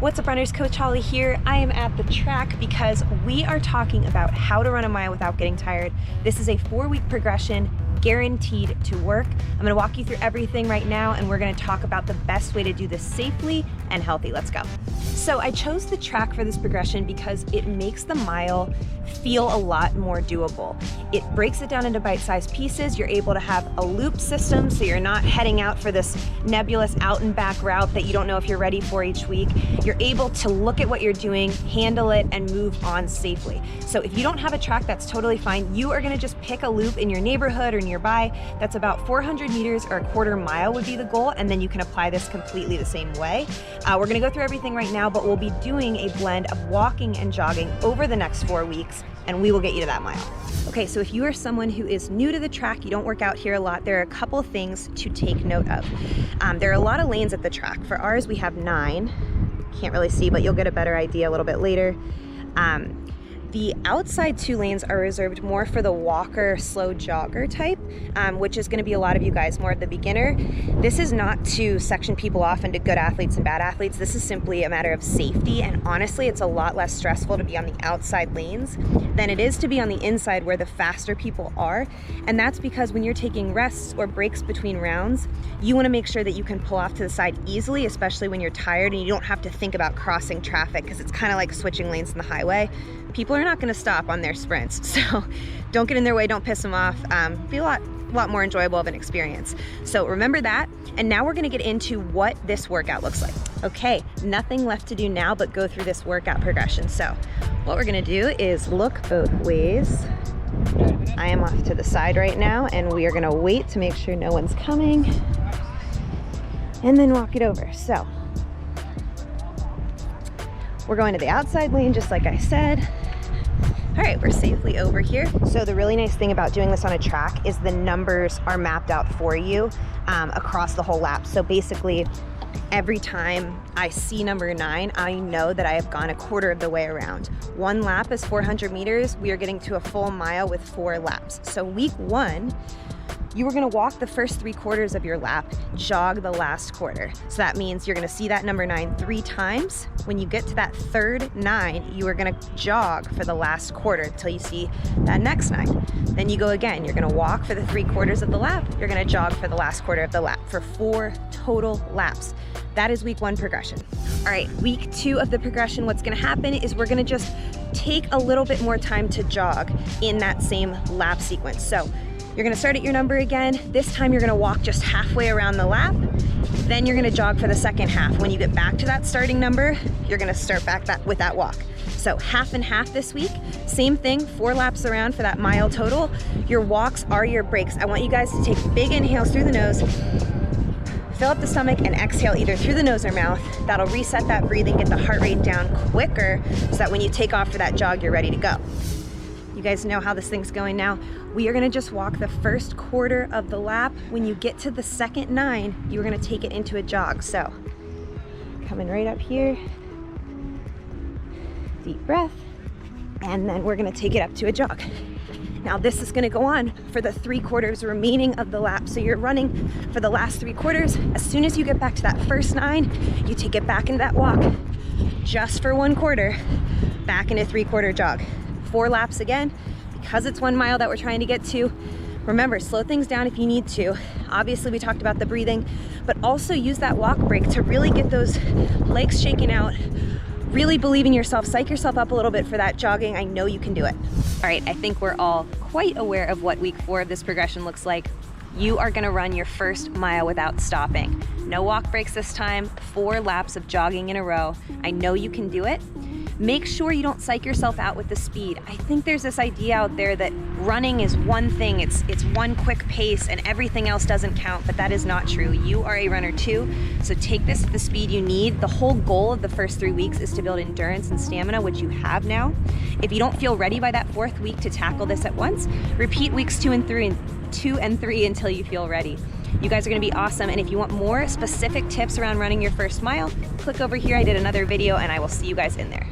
What's up, runners? Coach Holly here. I am at the track because we are talking about how to run a mile without getting tired. This is a 4-week progression, guaranteed to work. I'm gonna walk you through everything right now, and we're gonna talk about the best way to do this safely and healthy. Let's go. So I chose the track for this progression because it makes the mile feel a lot more doable. It breaks it down into bite-sized pieces. You're able to have a loop system, so you're not heading out for this nebulous out and back route that you don't know if you're ready for each week. You're able to look at what you're doing, handle it, and move on safely. So if you don't have a track, that's totally fine. You are gonna just pick a loop in your neighborhood or nearby that's about 400 meters or a quarter mile would be the goal, and then you can apply this completely the same way. We're gonna go through everything right now, but we'll be doing a blend of walking and jogging over the next 4 weeks, and we will get you to that mile. Okay, so if you are someone who is new to the track, you don't work out here a lot, there are a couple of things to take note of. There are a lot of lanes at the track. For ours, we have 9. Can't really see, but you'll get a better idea a little bit later. The outside 2 lanes are reserved more for the walker, slow jogger type, which is gonna be a lot of you guys, more at the beginner. This is not to section people off into good athletes and bad athletes. This is simply a matter of safety, and honestly, it's a lot less stressful to be on the outside lanes than it is to be on the inside where the faster people are. And that's because when you're taking rests or breaks between rounds, you wanna make sure that you can pull off to the side easily, especially when you're tired and you don't have to think about crossing traffic, because it's kind of like switching lanes in the highway. People are not gonna stop on their sprints, so don't get in their way, don't piss them off. Be a lot more enjoyable of an experience. So remember that, and now we're gonna get into what this workout looks like. Okay, nothing left to do now but go through this workout progression. So what we're gonna do is look both ways. I am off to the side right now, and we are gonna wait to make sure no one's coming, and then walk it over. So we're going to the outside lane, just like I said. All right, we're safely over here. So the really nice thing about doing this on a track is the numbers are mapped out for you across the whole lap. So basically, every time I see number 9, I know that I have gone a quarter of the way around. 1 lap is 400 meters. We are getting to a full mile with 4 laps. So week 1, you were gonna walk the first 3 quarters of your lap, jog the last quarter. So that means you're gonna see that number 9 3 times. When you get to that third 9, you are gonna jog for the last quarter until you see that next 9. Then you go again, you're gonna walk for the 3 quarters of the lap, you're gonna jog for the last quarter of the lap for 4 total laps. That is week 1 progression. All right, week 2 of the progression, what's gonna happen is we're gonna just take a little bit more time to jog in that same lap sequence. So you're gonna start at your number again. This time you're gonna walk just halfway around the lap. Then you're gonna jog for the second half. When you get back to that starting number, you're gonna start back with that walk. So half and half this week. Same thing, 4 laps around for that mile total. Your walks are your breaks. I want you guys to take big inhales through the nose, fill up the stomach, and exhale either through the nose or mouth. That'll reset that breathing, get the heart rate down quicker so that when you take off for that jog, you're ready to go. You guys know how this thing's going now. We are gonna just walk the first quarter of the lap. When you get to the second 9, you're gonna take it into a jog. So, coming right up here, deep breath, and then we're gonna take it up to a jog. Now this is gonna go on for the 3 quarters remaining of the lap. So you're running for the last 3 quarters. As soon as you get back to that first 9, you take it back into that walk, just for 1 quarter, back into 3-quarter jog. 4 laps again, because it's 1 mile that we're trying to get to. Remember, slow things down if you need to. Obviously, we talked about the breathing, but also use that walk break to really get those legs shaken out, really believe in yourself, psych yourself up a little bit for that jogging. I know you can do it. All right, I think we're all quite aware of what week 4 of this progression looks like. You are gonna run your first mile without stopping. No walk breaks this time, 4 laps of jogging in a row. I know you can do it. Make sure you don't psych yourself out with the speed. I think there's this idea out there that running is one thing, it's one quick pace and everything else doesn't count, but that is not true. You are a runner too, so take this at the speed you need. The whole goal of the first 3 weeks is to build endurance and stamina, which you have now. If you don't feel ready by that 4th week to tackle this at once, repeat weeks 2 and 3 until you feel ready. You guys are gonna be awesome, and if you want more specific tips around running your first mile, click over here. I did another video, and I will see you guys in there.